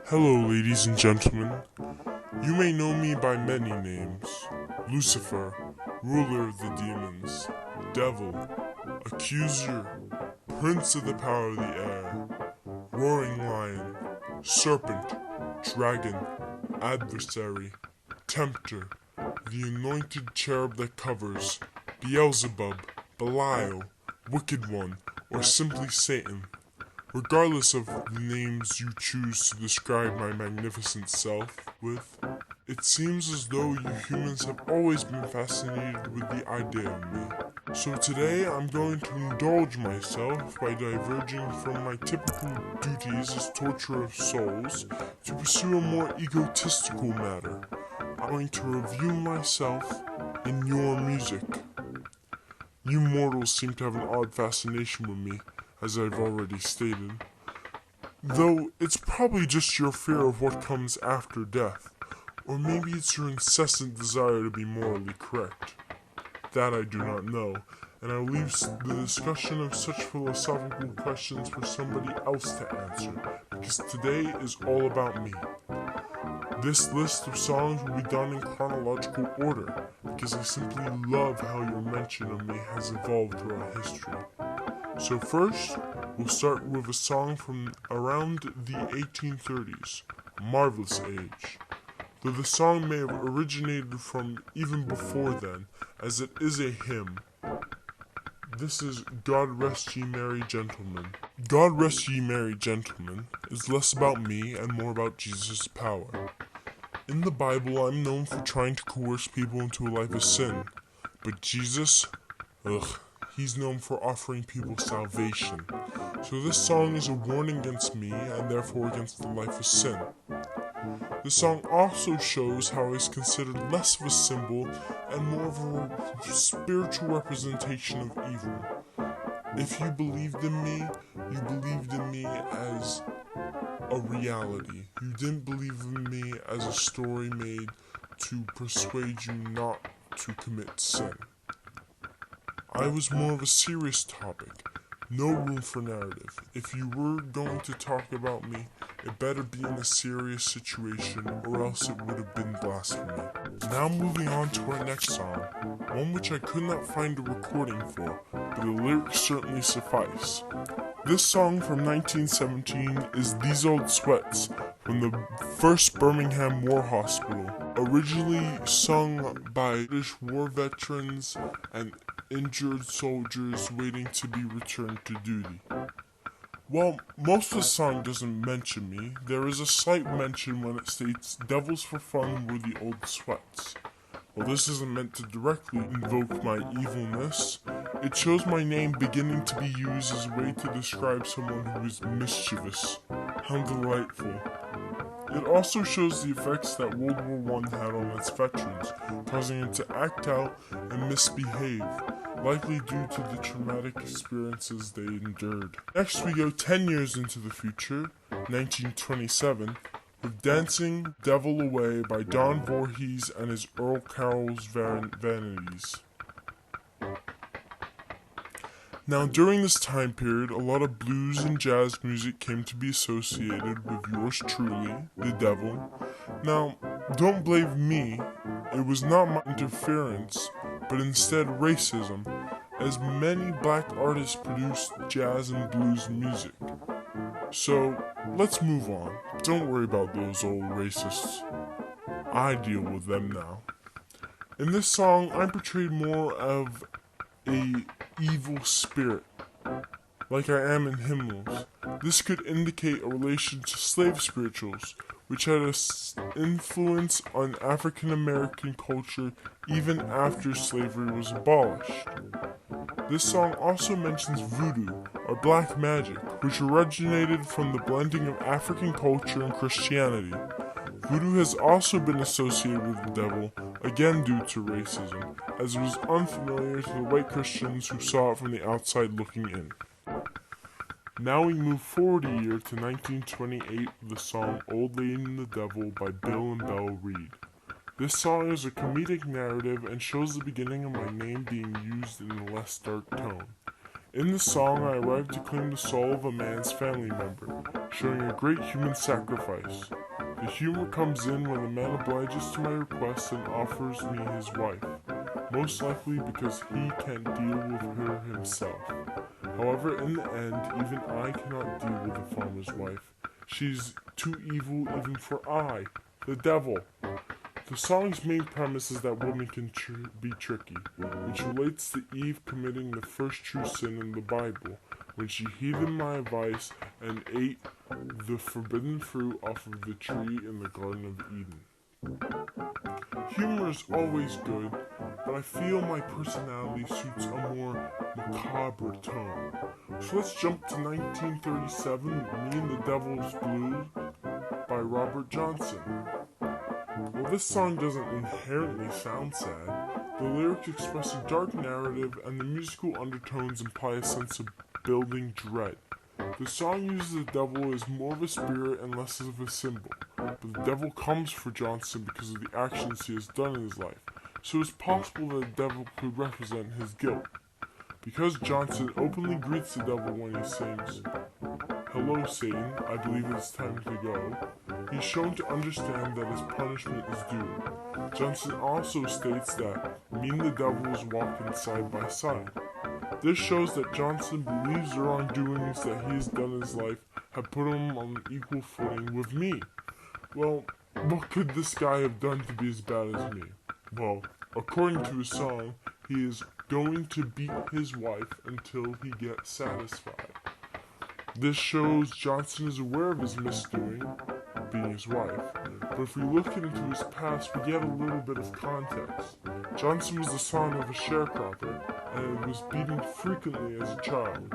Hello, ladies and gentlemen. You may know me by many names: Lucifer, ruler of the demons, devil, accuser, prince of the power of the air, roaring lion, serpent, dragon, adversary, tempter, the anointed cherub that covers, Beelzebub, Belial, wicked one, or simply Satan. Regardless of the names you choose to describe my magnificent self with, it seems as though you humans have always been fascinated with the idea of me. So today I'm going to indulge myself by diverging from my typical duties as torturer of souls to pursue a more egotistical matter. I'm going to review myself in your music. You mortals seem to have an odd fascination with me, as I've already stated. Though it's probably just your fear of what comes after death, or maybe it's your incessant desire to be morally correct. That I do not know, and I'll leave the discussion of such philosophical questions for somebody else to answer, because today is all about me. This list of songs will be done in chronological order, because I simply love how your mention of me has evolved throughout history. So first, we'll start with a song from around the 1830s, Marvelous Age. Though the song may have originated from even before then, as it is a hymn. This is God Rest Ye Merry Gentlemen. God Rest Ye Merry Gentlemen is less about me and more about Jesus' power. In the Bible, I'm known for trying to coerce people into a life of sin, but Jesus, he's known for offering people salvation. So this song is a warning against me and therefore against the life of sin. The song also shows how it's considered less of a symbol and more of a spiritual representation of evil. If you believed in me, you believed in me as a reality. You didn't believe in me as a story made to persuade you not to commit sin. I was more of a serious topic. No room for narrative. If you were going to talk about me, it better be in a serious situation or else it would have been blasphemy. Now moving on to our next song, one which I could not find a recording for, but the lyrics certainly suffice. This song from 1917 is These Old Sweats from the first Birmingham War Hospital, originally sung by British war veterans and injured soldiers waiting to be returned to duty. While most of the song doesn't mention me, there is a slight mention when it states devils for fun were the old sweats. While this isn't meant to directly invoke my evilness, it shows my name beginning to be used as a way to describe someone who is mischievous. How delightful. It also shows the effects that World War I had on its veterans, causing them to act out and misbehave, likely due to the traumatic experiences they endured. Next we go 10 years into the future, 1927, with Dancing Devil Away by Don Voorhees and his Earl Carroll's Vanities. Now, during this time period, a lot of blues and jazz music came to be associated with yours truly, the devil. Now, don't blame me, it was not my interference, but instead racism, as many black artists produced jazz and blues music. So, let's move on. Don't worry about those old racists. I deal with them now. In this song, I portrayed more of a evil spirit, like I am in hymnals. This could indicate a relation to slave spirituals, which had an influence on African American culture even after slavery was abolished. This song also mentions voodoo, or black magic, which originated from the blending of African culture and Christianity. Voodoo has also been associated with the devil, again due to racism, as it was unfamiliar to the white Christians who saw it from the outside looking in. Now we move forward a year to 1928 with the song Old Lady and the Devil by Bill and Belle Reed. This song is a comedic narrative and shows the beginning of my name being used in a less dark tone. In the song, I arrive to claim the soul of a man's family member, showing a great human sacrifice. The humor comes in when the man obliges to my request and offers me his wife, most likely because he can't deal with her himself. However, in the end, even I cannot deal with the farmer's wife. She's too evil even for I, the devil. The song's main premise is that women can be tricky, which relates to Eve committing the first true sin in the Bible, when she heeded my advice and ate the forbidden fruit off of the tree in the Garden of Eden. Humor is always good, but I feel my personality suits a more macabre tone. So let's jump to 1937, Me and the Devil's Blues by Robert Johnson. While this song doesn't inherently sound sad, the lyrics express a dark narrative and the musical undertones imply a sense of building dread. The song uses the devil as more of a spirit and less of a symbol, but the devil comes for Johnson because of the actions he has done in his life, so it's possible that the devil could represent his guilt. Because Johnson openly greets the devil when he sings, "Hello, Satan, I believe it's time to go," he's shown to understand that his punishment is due. Johnson also states that me and the devils walking side by side. This shows that Johnson believes the wrongdoings that he has done in his life have put him on an equal footing with me. Well, what could this guy have done to be as bad as me? Well, according to his song, he is going to beat his wife until he gets satisfied. This shows Johnson is aware of his misdoing, being his wife, but if we look into his past, we get a little bit of context. Johnson was the son of a sharecropper and was beaten frequently as a child.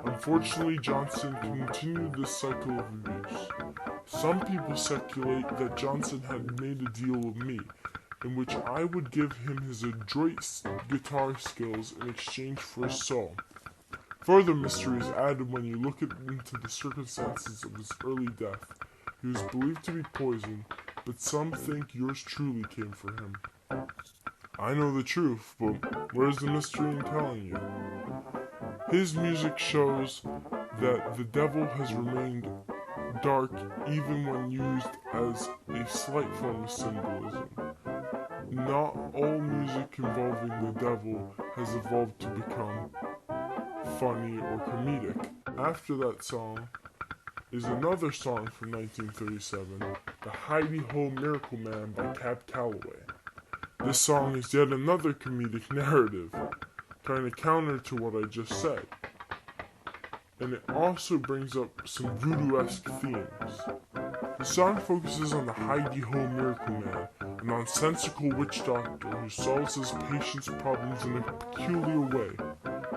Unfortunately, Johnson continued this cycle of abuse. Some people speculate that Johnson had made a deal with me, in which I would give him his adroit guitar skills in exchange for his soul. Further mystery is added when you look into the circumstances of his early death. He was believed to be poisoned, but some think yours truly came for him. I know the truth, but where's the mystery in telling you? His music shows that the devil has remained dark even when used as a slight form of symbolism. Not all music involving the devil has evolved to become funny or comedic. After that song is another song from 1937, The Hidey-Ho Miracle Man by Cab Calloway. This song is yet another comedic narrative, kind of counter to what I just said. And it also brings up some voodoo-esque themes. The song focuses on the Hidey-Ho Miracle Man, a nonsensical witch doctor who solves his patients' problems in a peculiar way.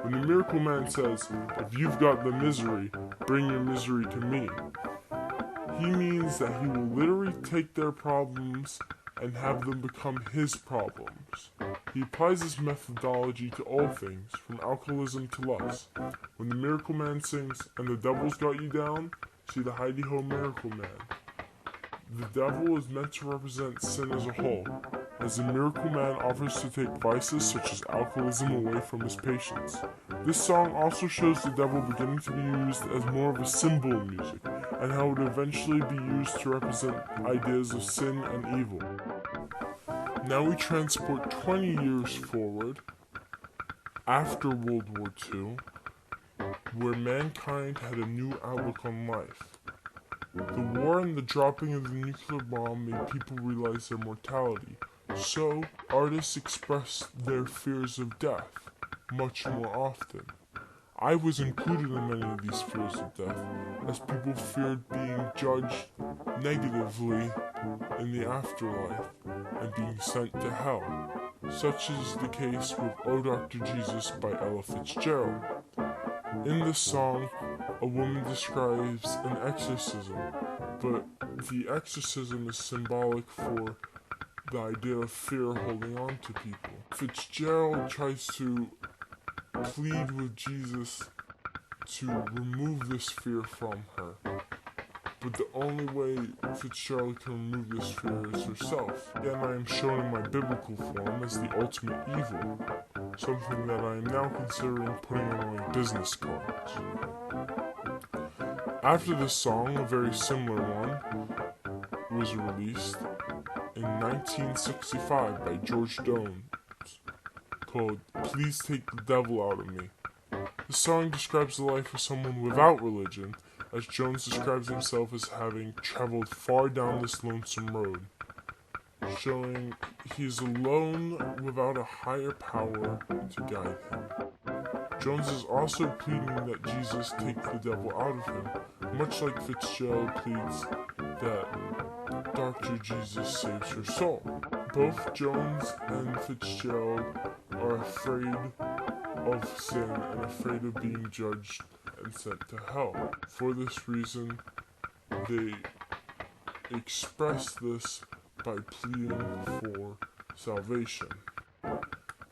When the Miracle Man says, "If you've got the misery, bring your misery to me," he means that he will literally take their problems and have them become his problems. He applies this methodology to all things, from alcoholism to lust. When the Miracle Man sings, "And the devil's got you down," see the Hidey-Ho Miracle Man. The devil is meant to represent sin as a whole, as the Miracle Man offers to take vices such as alcoholism away from his patients. This song also shows the devil beginning to be used as more of a symbol in music, and how it would eventually be used to represent ideas of sin and evil. Now we transport 20 years forward, after World War II, where mankind had a new outlook on life. The war and the dropping of the nuclear bomb made people realize their mortality, so artists expressed their fears of death much more often. I was included in many of these fears of death, as people feared being judged negatively in the afterlife and being sent to hell. Such is the case with "Oh Dr. Jesus" by Ella Fitzgerald. In this song, a woman describes an exorcism, but the exorcism is symbolic for the idea of fear holding on to people. Fitzgerald tries to plead with Jesus to remove this fear from her, but the only way Fitzgerald can remove this fear is herself. Again, I am shown in my biblical form as the ultimate evil. something that I am now considering putting on my business cards. After this song, a very similar one was released in 1965 by George Jones, called Please Take the Devil Out of Me. The song describes the life of someone without religion, as Jones describes himself as having traveled far down this lonesome road, showing he is alone without a higher power to guide him. Jones is also pleading that Jesus take the devil out of him, much like Fitzgerald pleads that Dr. Jesus saves her soul. Both Jones and Fitzgerald are afraid of sin and afraid of being judged and sent to hell. For this reason, they express this by pleading for salvation.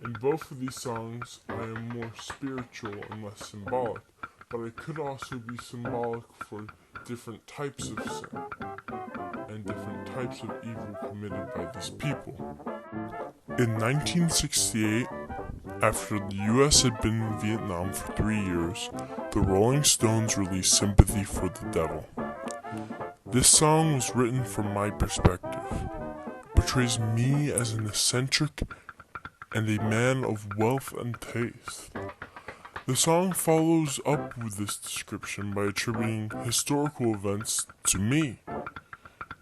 In both of these songs, I am more spiritual and less symbolic, but I could also be symbolic for different types of sin and different types of evil committed by these people. In 1968, after the US had been in Vietnam for 3 years, the Rolling Stones released Sympathy for the Devil. This song was written from my perspective, portrays me as an eccentric and a man of wealth and taste. The song follows up with this description by attributing historical events to me.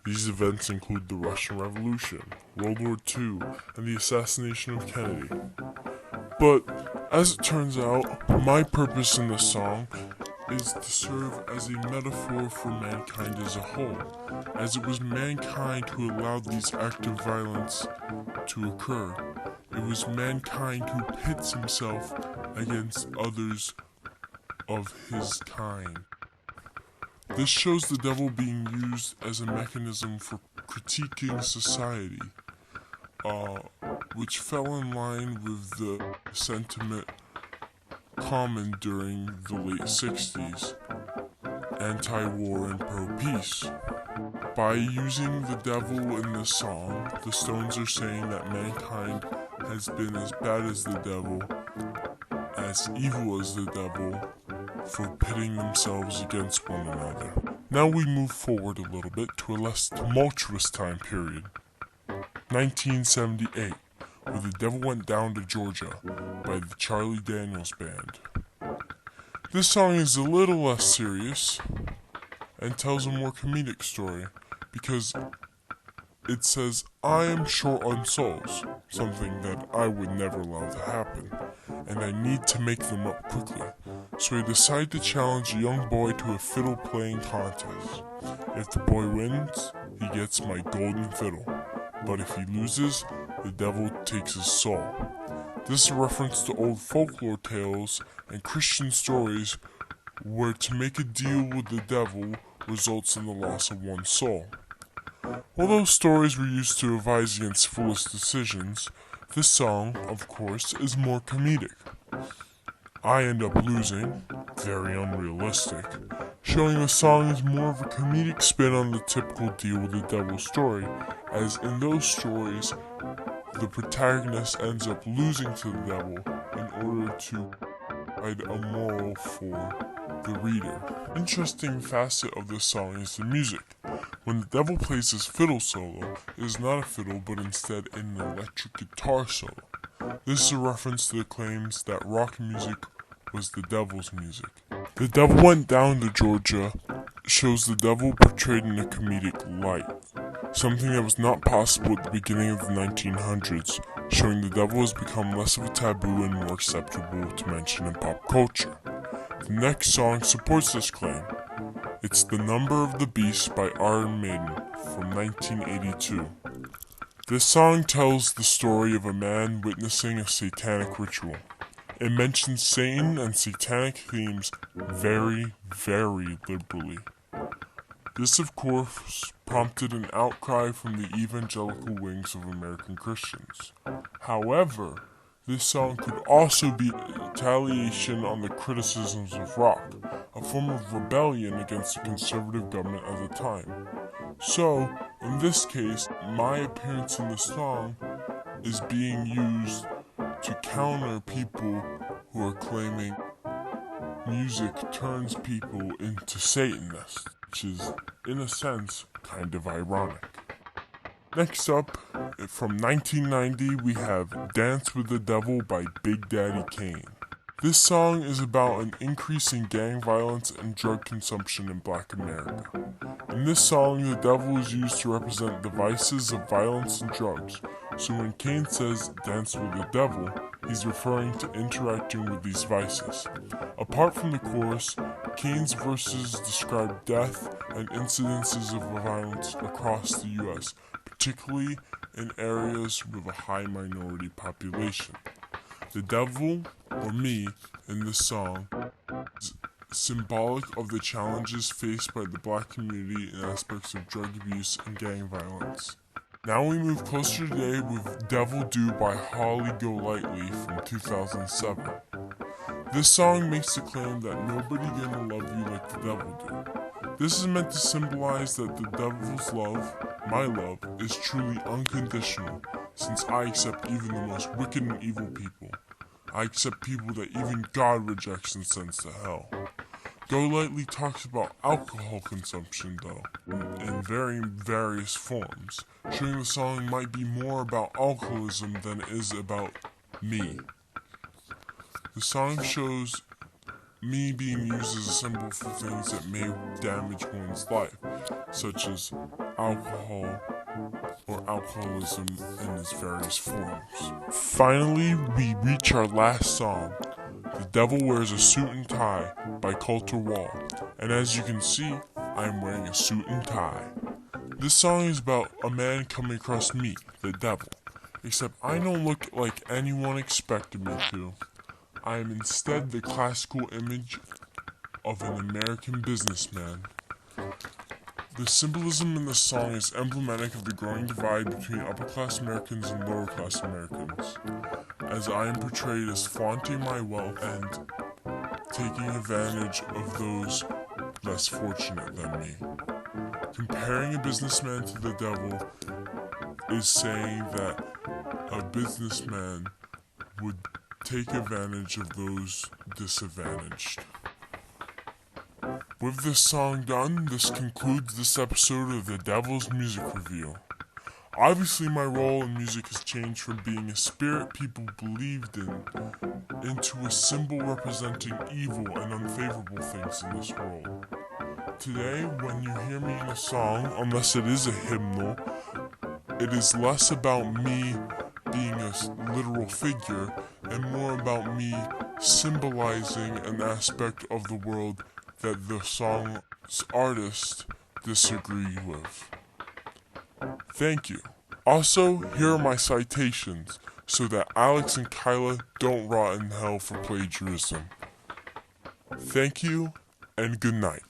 These events include the Russian Revolution, World War II, and the assassination of Kennedy. But, as it turns out, my purpose in this song is to serve as a metaphor for mankind as a whole, as it was mankind who allowed these acts of violence to occur. It was mankind who pits himself against others of his kind. This shows the devil being used as a mechanism for critiquing society, which fell in line with the sentiment common during the late 60s, anti-war and pro-peace. By using the devil in this song, the Stones are saying that mankind has been as bad as the devil, as evil as the devil, for pitting themselves against one another. Now we move forward a little bit to a less tumultuous time period. 1978, where The Devil Went Down to Georgia by the Charlie Daniels Band. This song is a little less serious and tells a more comedic story because it says, I am short on souls, something that I would never allow to happen, and I need to make them up quickly. So I decide to challenge a young boy to a fiddle playing contest. If the boy wins, he gets my golden fiddle, but if he loses, the devil takes his soul. This is a reference to old folklore tales and Christian stories where to make a deal with the devil results in the loss of one's soul. While those stories were used to advise against foolish decisions, this song, of course, is more comedic. I end up losing, very unrealistic, showing the song is more of a comedic spin on the typical deal with the devil story, as in those stories, the protagonist ends up losing to the devil in order to provide a moral for the reader. Interesting facet of this song is the music. When the devil plays his fiddle solo, it is not a fiddle but instead an electric guitar solo. This is a reference to the claims that rock music was the devil's music. The Devil Went Down to Georgia shows the devil portrayed in a comedic light, something that was not possible at the beginning of the 1900s, showing the devil has become less of a taboo and more acceptable to mention in pop culture. The next song supports this claim. It's The Number of the Beast by Iron Maiden from 1982. This song tells the story of a man witnessing a satanic ritual. It mentions Satan and satanic themes very, very liberally. This, of course, prompted an outcry from the evangelical wings of American Christians. However, this song could also be retaliation on the criticisms of rock, a form of rebellion against the conservative government at the time. So, in this case, my appearance in the song is being used to counter people who are claiming music turns people into Satanists, which is, in a sense, kind of ironic. Next up, from 1990, we have Dance with the Devil by Big Daddy Kane. This song is about an increase in gang violence and drug consumption in Black America. In this song, the devil is used to represent the vices of violence and drugs, so when Kane says dance with the devil, he's referring to interacting with these vices. Apart from the chorus, Kane's verses describe death and incidences of violence across the U.S., particularly in areas with a high minority population. The devil, or me, in this song, is symbolic of the challenges faced by the Black community in aspects of drug abuse and gang violence. Now we move closer today with Devil Do by Holly Golightly from 2007. This song makes the claim that nobody gonna love you like the devil do. This is meant to symbolize that the devil's love, my love, is truly unconditional, since I accept even the most wicked and evil people. I accept people that even God rejects and sends to hell. Golightly talks about alcohol consumption, though, in various forms, showing the song might be more about alcoholism than it is about me. The song shows me being used as a symbol for things that may damage one's life, such as alcohol or alcoholism in its various forms. Finally, we reach our last song, The Devil Wears a Suit and Tie by Coulter Wall, and as you can see, I am wearing a suit and tie. This song is about a man coming across me, the devil, except I don't look like anyone expected me to. I am instead the classical image of an American businessman. The symbolism in the song is emblematic of the growing divide between upper-class Americans and lower-class Americans, as I am portrayed as flaunting my wealth and taking advantage of those less fortunate than me. Comparing a businessman to the devil is saying that a businessman would take advantage of those disadvantaged. With this song done, this concludes this episode of the Devil's Music Review. Obviously, my role in music has changed from being a spirit people believed in into a symbol representing evil and unfavorable things in this world. Today, when you hear me in a song, unless it is a hymnal, it is less about me being a literal figure and more about me symbolizing an aspect of the world that the song's artist disagree with. Thank you. Also, here are my citations so that Alex and Kyla don't rot in hell for plagiarism. Thank you, and good night.